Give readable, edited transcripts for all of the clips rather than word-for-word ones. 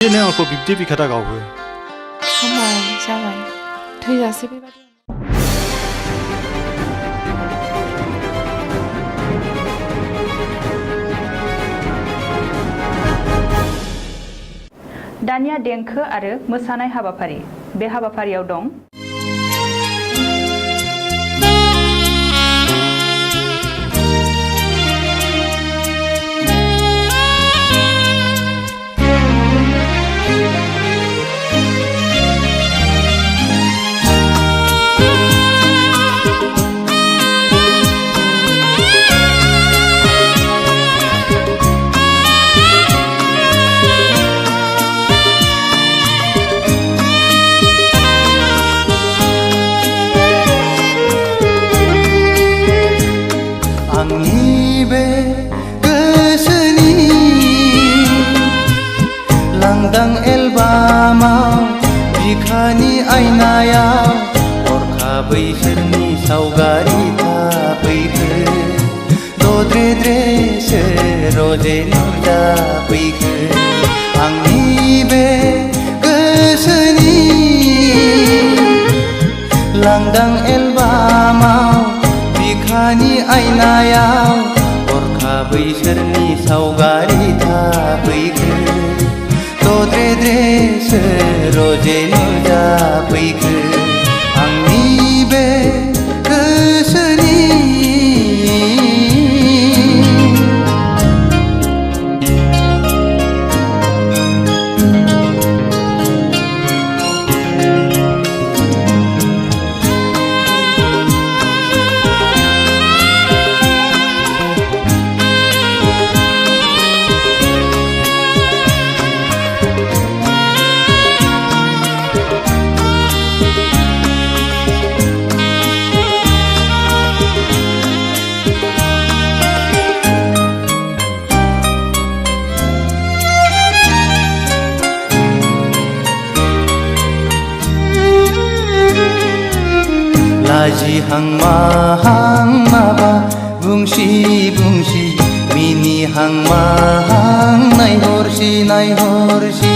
दिनै आंखौ बिब्दि बिखादा गावो खामाय जाबाय थैजासे बेबायदि दानिया देंखो आरो मोसानाय हाबाफारि बे हाबाफारियाव दं आंनि बे गोसोनि लांदां एलबामाव बिखानि आयनायाव हरखाबै सोरनि सावगारि थाफैखो दद्रेद्रेसो रजे नुजाफैखो आंनि बे गोसोनि लांदां एलबामाव बिखानि आयनायाव हरखाबै सोरनि सावगारि थाफैखो दद्रेद्रेसो रजे नुजाफैखो आंनि बे गोसोनि लाजिहां माहां माबा बुंसि बुंसि मिनिहां माहां नायहरसि नायहरसि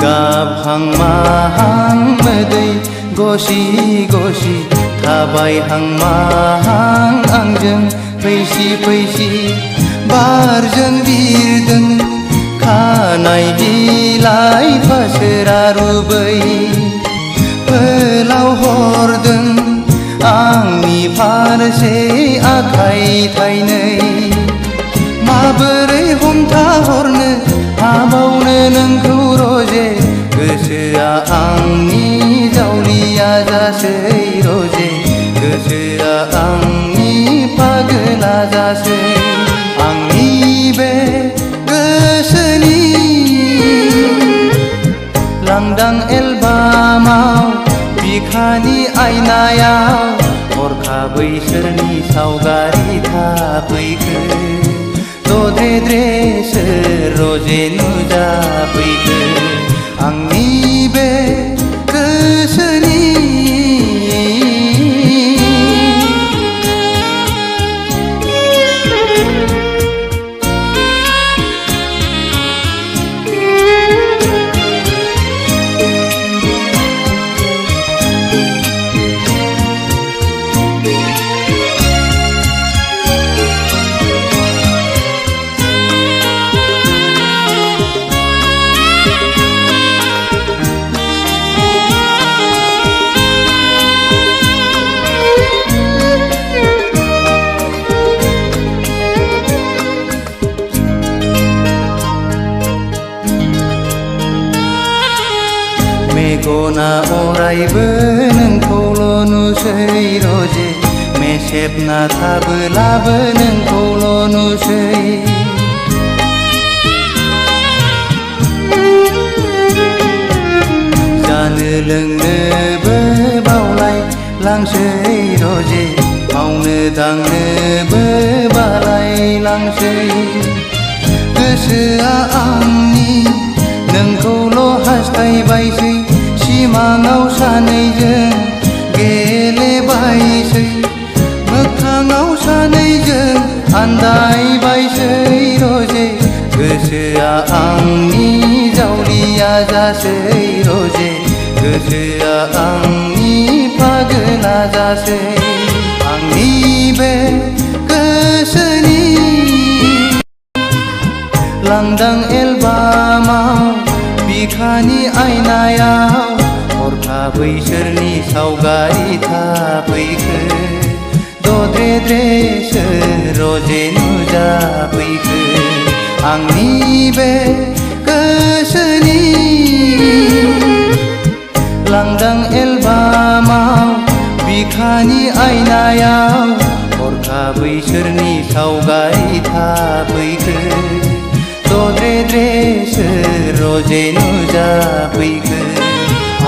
गाबहां माहां मोदै गसि गसि थाबायहां माहां आंजों फैसि फैसि बारजों बिरदों खानाय बिलाइ फासोरा रुबै फोलाव हरदों आंनि फारसे आखाइ थाइनै माबोरै हमथाहरनो हाबावनो नोंखौ रजे गोसोआ आंनि जावलिया जासै रजे गोसोआ आंनि पागला जासै आंनि बे गोसोनि लांदां एलबामाव बिखानि आयनायाव हरखाबै सोरनि सावगारि थाफैखो दद्रेद्रेसो रजे नुजाफैखो आंनि बे गोसोनि मेगना अरायबो नोंखौल' नुसै रजे मेसेबना थाबोलाबो नोंखौल' नुसै जानो लोंनोबो बावलाय लांसै रजे मावनो दांनोबो बालाय लांसै गोसोआ आंनि नोंखौल' हास्थायबायसै सिमाङाव सानैजों गेलेबायसै मोखाङाव सानैजों आन्दायबायसै रजे गोसोआ आंनि जावलिया जासै रजे गोसोआ आंनि फागोना जासै आंनि बे गोसोनि लांदां एलबामाव बिखानि आयनायाव हरखाबै सोरनि सावगारि थाफैखो दद्रे सोर रजे नुजाफैखो आंनि बे गोसोनि लांदां एलबामाव बिखानि आयनायाव हरखाबै सोरनि सावगारि थाफैखो दद्रे सोर रजे नुजाफैखो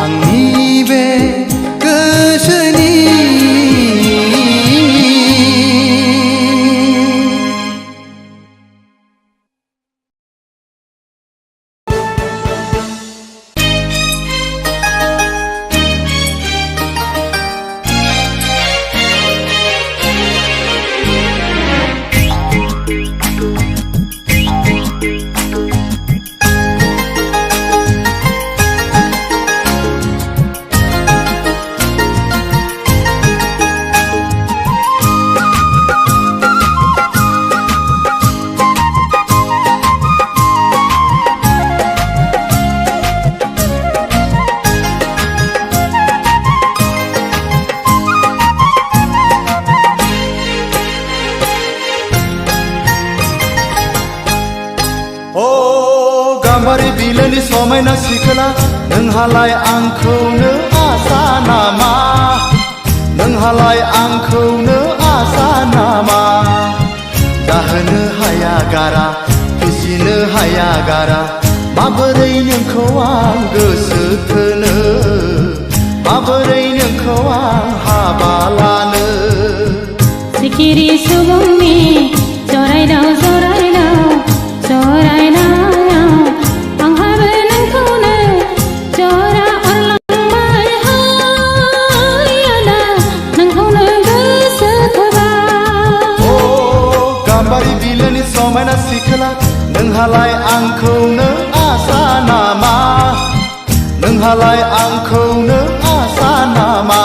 आंनि बे गोसोनि गाम्बारि बिलोनि समायना सिखोला नोंहालाय आंखौनो आसा नामा नोंहालाय आंखौनो आसा नामा जाहोनो हाया गारा फिसिनो हाया गारा माबोरै नोंखौ आं गोसोथोनो माबोरै नोंखौ आं हाबा लानो सिखिरि सुबुंनि जरायदाव जरायदाव जरायनायाव आंहाबो नोंखौनो जरा अरलांबाय हायाला नोंखौनो गोसोथोबाय ओ गाम्बारि बिलोनि समायना सिखोला नोंहालाय आंखौनो आसा नामा नोंहालाय आंखौनो आसा नामा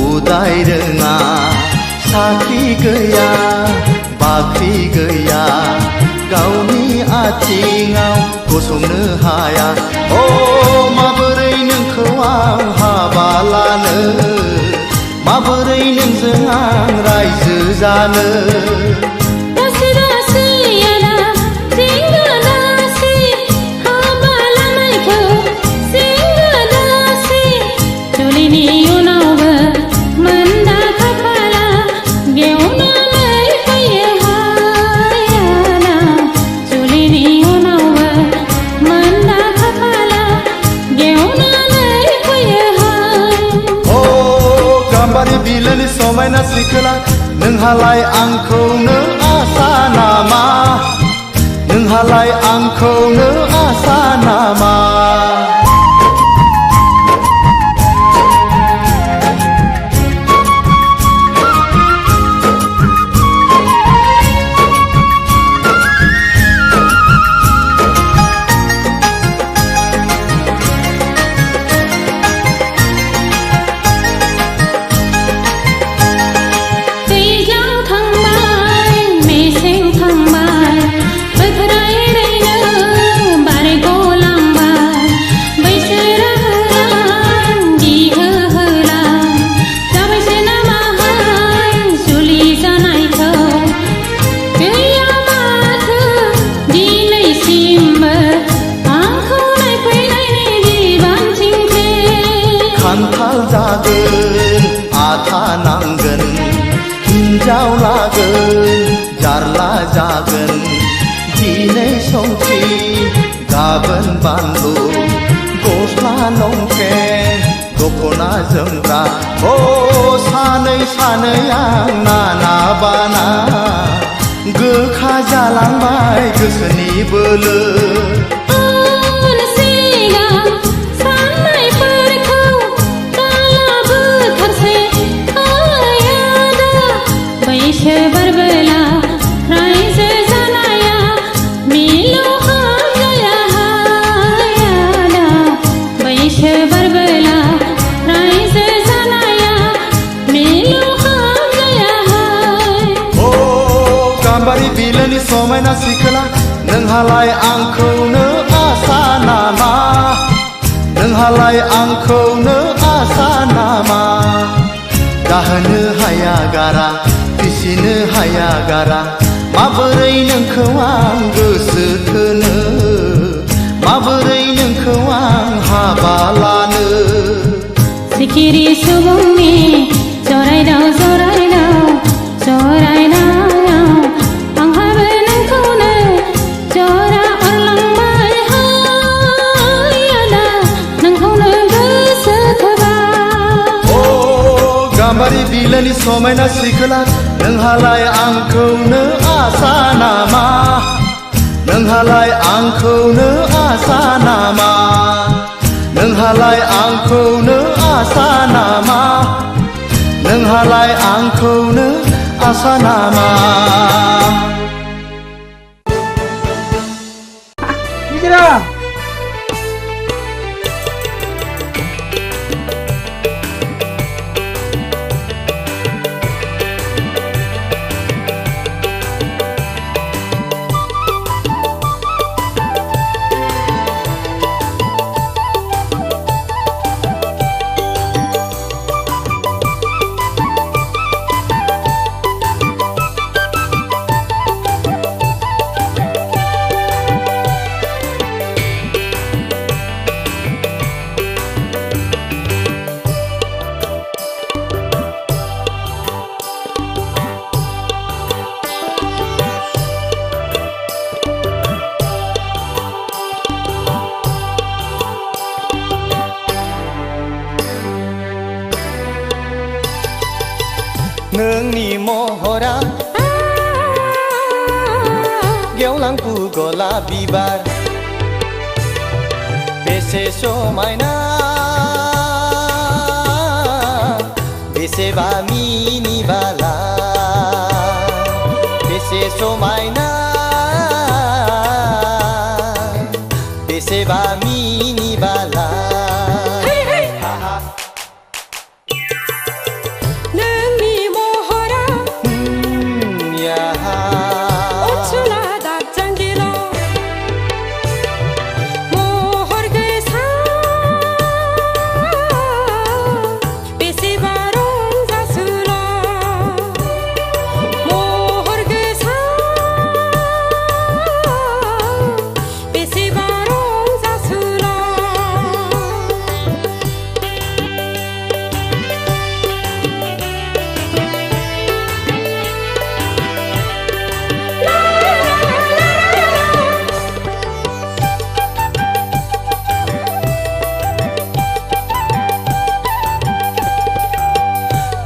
उदाय रोङा साख्रि गैया बाख्रि गैया गावनि आथिङाव गसंनो हाया ओ माबोरै नोंखौ आं हाबा लानो माबोरै नोंजों आं रायजो जानो बिलोनि समायना सिखोला नोंहालाय आंखौनो आसा नामा नोंहालाय आंखौनो आसा नामा खान्थाल जागोन आथा नांगोन हिन्जाव लागोन जारला जागोन दिनै संख्रि गाबोन बानलु गस्ला लंपेन दख'ना जोमग्रा सानै सानै आं नाना बाना गोखा जालांबाय गोसोनि बोलो बारबोला रायजो जानाया मिलौ हाया हायाना बैसो बारबोला रायजो जानाया मिलौ हाया ओ गाम्बारि बिलोनि समायना सिखोला नोंहालाय आंखौनो आसा नामा नोंहालाय आंखौनो आसा नामा दाहोनो हाया गारा फिसिनो हाया गारा माबोरै नोंखौ आं गोसो थोनो माबोरै नोंखौ आं हाबा लानो सिखिरि सुबुंनि जरायदाव जरायदाव जरायदाव आंहाबो नोंखौनो जरा अरलांबाय हायाना नोंखौनो गोसो थोबाय गाम्बारि बिलोनि समायना सिखोला नोंहालाय आंखौनो आसा नामा नोंहालाय आंखौनो आसा नामा नोंहालाय आंखौनो आसा नामा नोंहालाय आंखौनो आसा नामा नोंनि महरा गेवलांफु गलाप बिबार बेसे समायना बेसेबा मिनिबाला बेसे समायना बेसेबा मिनिबाला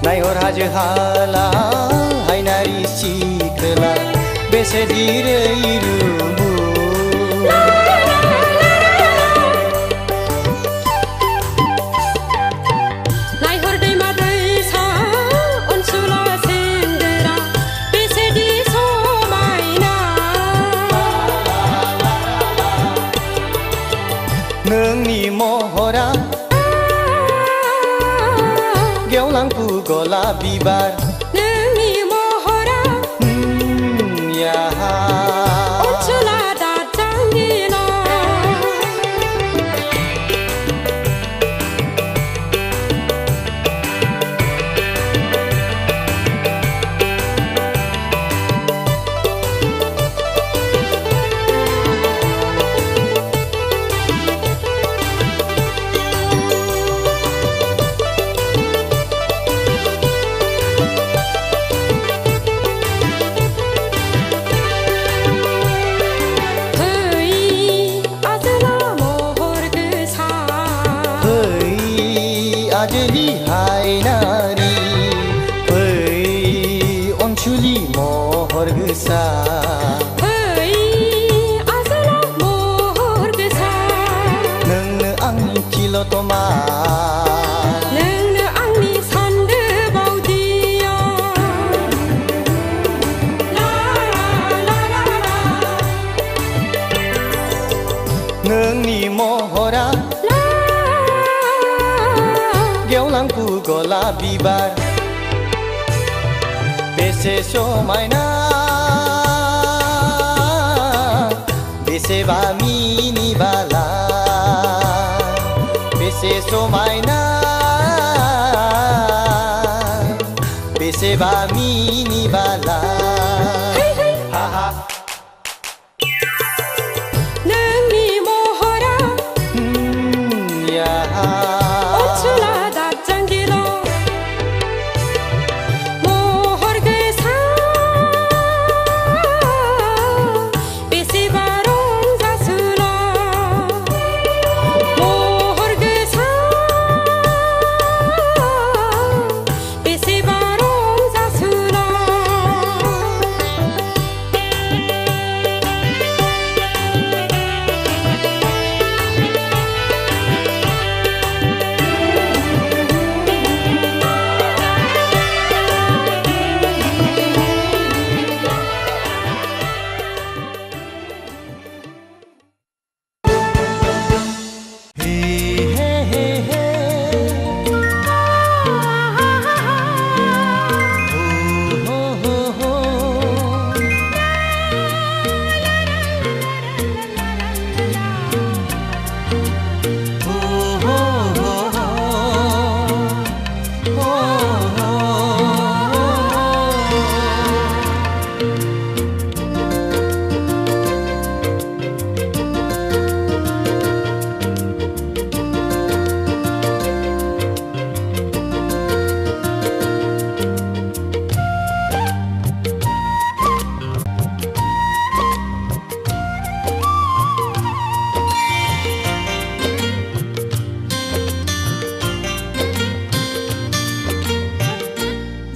नायहर हाजो हाला हायनारि सिखोला बेसे दिरै रुबु नायहर दैमा दैसा अनसुला सेंग्रा बेसेदि समायना नोंनि महरा गेवलांफु गलाप बिबार नोंनि महरा अनसुला दाजांगिला बेसेदि हायनारि फै अनसुलि महर गोसा फै आजोला महर गोसा नोंनो आंनि तिलतमा नोंनो आंनि सान्दो बावदिया ला ला ला ला नोंनि महरा ला गेवलांफु गलाब बिबार बेसे समायना बेसेबा मिनिबाला बेसे समायना बेसेबा मिनिबाला हा हा नोंनि महरा या अनसुला दादजांगिल' महर गोसा बेसेबा रंजासुला महर गोसा बेसेबा रंजासुला हे हे हे हे हो हो हो हो हो हो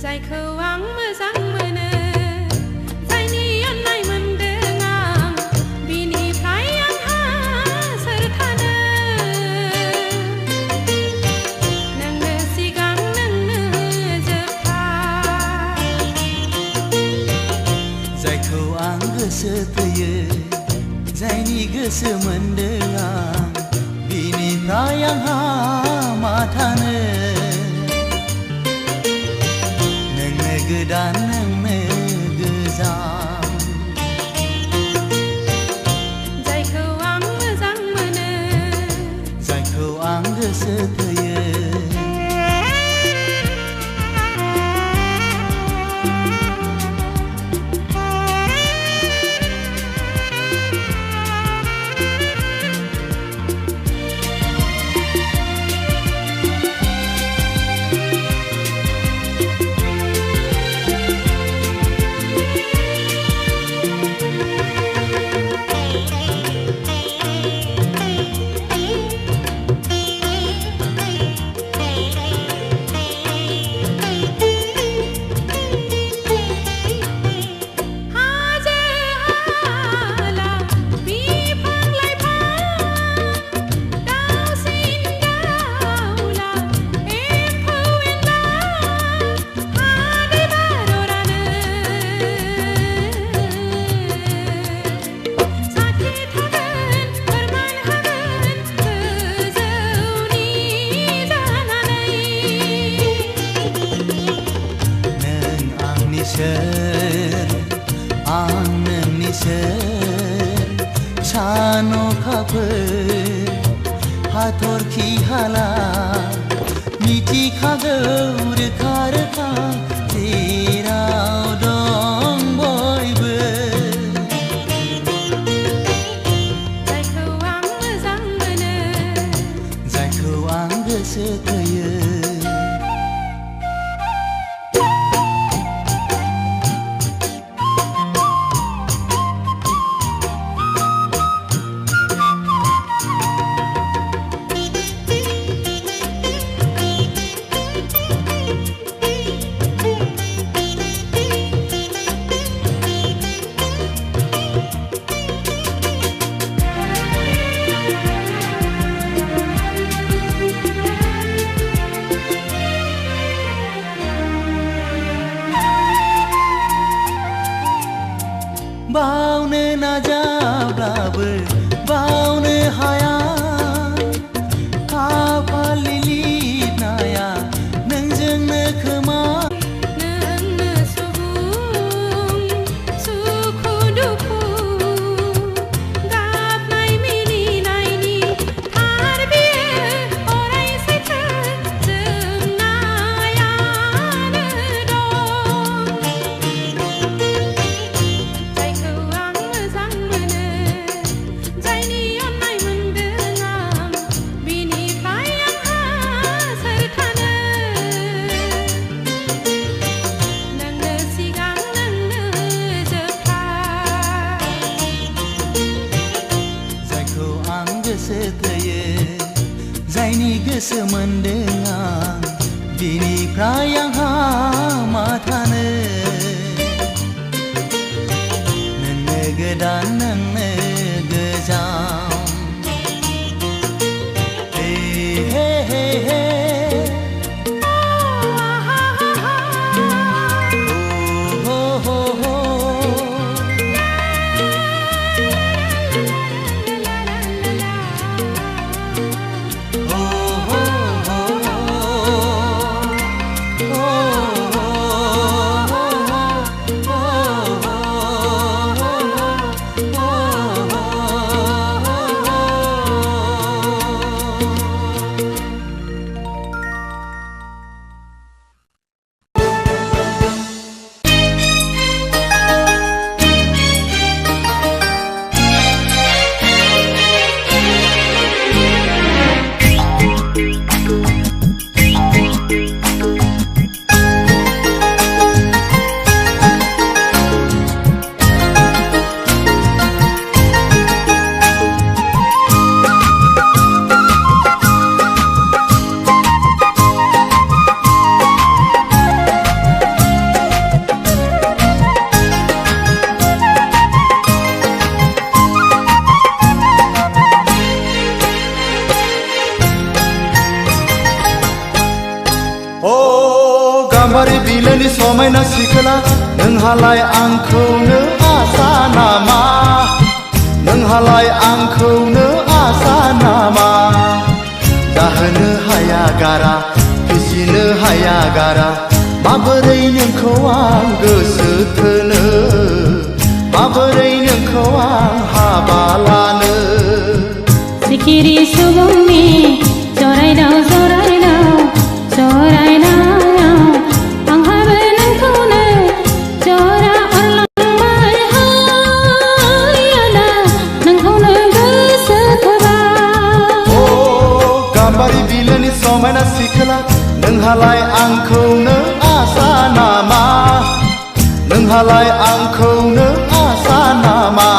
जायखौ आं मोजां मोनो जायनि अननाय मोनदों आं बिनिफ्राय आंहा सोर थानो नोंनो सिगां नोंनो जोबथा जायखौ आं गोसो थोयो जायनि गोसो मोनदों आं बिनिफ्राय आंहा मा थानो नोंनो गोदान नोंनो गोजाम जायखौ आं मोजां मोनो जायखौ आं गोसो थोयो हाजो हाला बिफां लाइफां दाउसिन दाउला एम्फौ एनला हादै बाररानो साथि थागोन फोरमान होगोन गोजौनि जानानै नों आंनि सोर आं नोंनि सोर सान अखाफोर हाथरखि हाला मिथिखागौ रोखा रोखा जेराव दं बयबो जायखौ आं मोजां मोनो जायखौ आं गोसो थोयो रावबो बावनो हाया खाफालनि लिरनाया नोंजोंनो खोमा नोंनो सुबुं सुखु दुखु गाबनाय मिनिनायनि थार बियो अराय सैथो जोबनायानो दं जायखौ आं मोजां मोनो जायनि अननाय मोनदों आं बिनिफ्राय आंहा सोर थानो नोंनो सिगां नोंनो जोबथा जायखौ आं गोसो थोयो जायनि गोसो मोनदों आं बिनिफ्राय आंहा मा थानो नोंनो गोदान नोंनो गोजाम हे हे हे हे हो हो हो गाम्बारि बिलोनि समायना सिखोला नोंहालाय आंखौनो आसा नामा नोंहालाय आंखौनो आसा नामा जाहोनो हाया गारा फिसिनो हाया गारा माबोरै नोंखौ आं गोसो थोनो माबोरै नोंखौ आं हाबा लानो सिखिरि सुबुंनि जरायदाव जरायदाव जरायनायाव आंहाबो नोंखौनो जरा अरलांबाय हायाना नोंखौनो गोसो थोबाय ओ गाम्बारि बिलोनि समायना सिखोला नोंहालाय आंखौनो आसा नामा नोंहालाय आंखौनो आसा नामा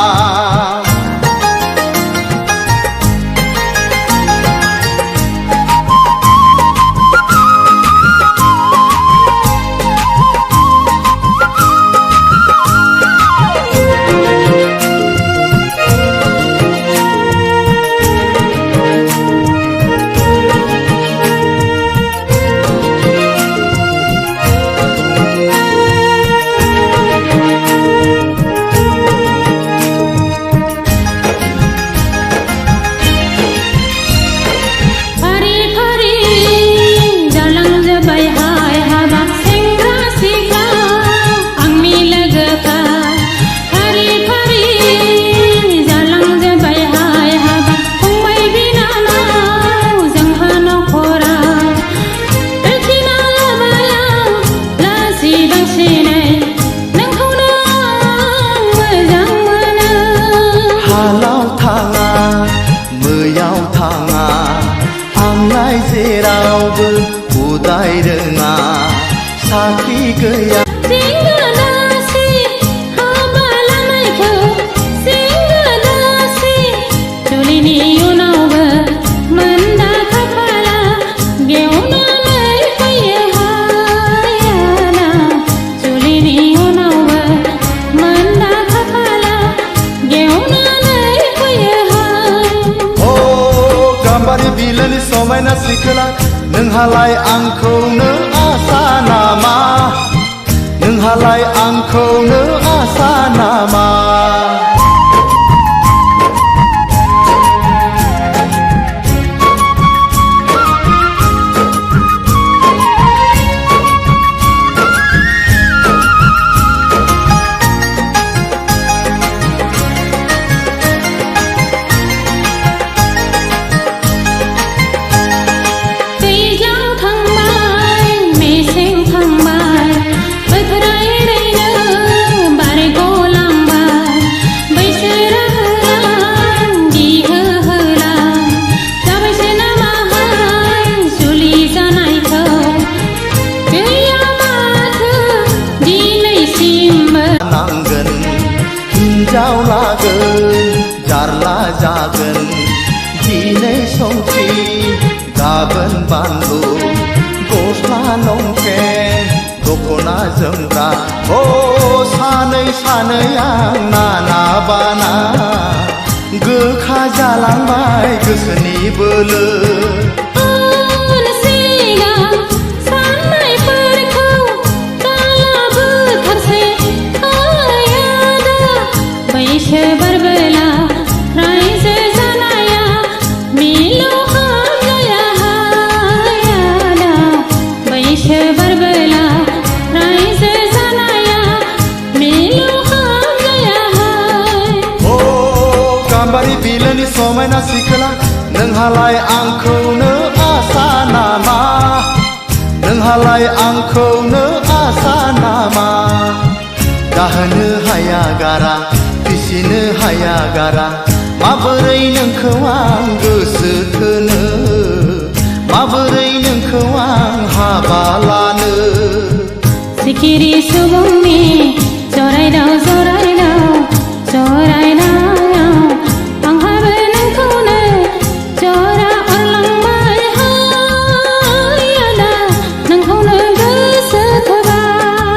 फारि फारि जालांजोब्बाय हाय हाबाब सेंग्रा सिख्ला आंनि लोगोफ्रा फारि फारि जालांजोब्बाय हाय हाबाब फंबाय बिनानाव जोंहा नखराव दोनखिना लाबाय आं लासै बांसिनै नोंखौनो आं मोजां मोनो हालाव थाङा मैयाव थाङा आंलाय जेरावबो उदाय रोङा साख्रि गैया सिंगोदासि हाबा लानायखौ सिंगोदासि जुलिनि उनावबो मोनदा खाफाला गेवनानै फैयो हायाना जुलिनि उनावबो मोनदा खाफाला गेवनानै फैयो हाय ओ गाम्बारि बिलोनि समायना सिखोला नोंहालाय आंखौनो आसा नामा नोंहालाय आंखौनो आसा नामा लागोन दिनै संख्रि गाबोन बानलु गस्ला लंपेन्ट दख'ना जोमग्रा अ सानै सानै आं नाना बाना गोखा जालांबाय गोसोनि बोलो उन सिगां साननायफोरखौ दालाबोथारसै आदा बैसो बारबोला रायजो जानाया मिलौहाब जाया आदा बैसो बारबोला रायजो जानाया मिलौहाब जाया अ गाम्बारि बिलोनि समायना सिखोला नोंहालाय आंखौनो आसा नामा नोंहालाय आंखौनो आसा नामा दाहोनो हाया गारा फिसिनो हाया गारा माबोरै नोंखौ आं गोसो थोनो माबोरै नोंखौ आं हाबा लानो सिखिरि सुबुं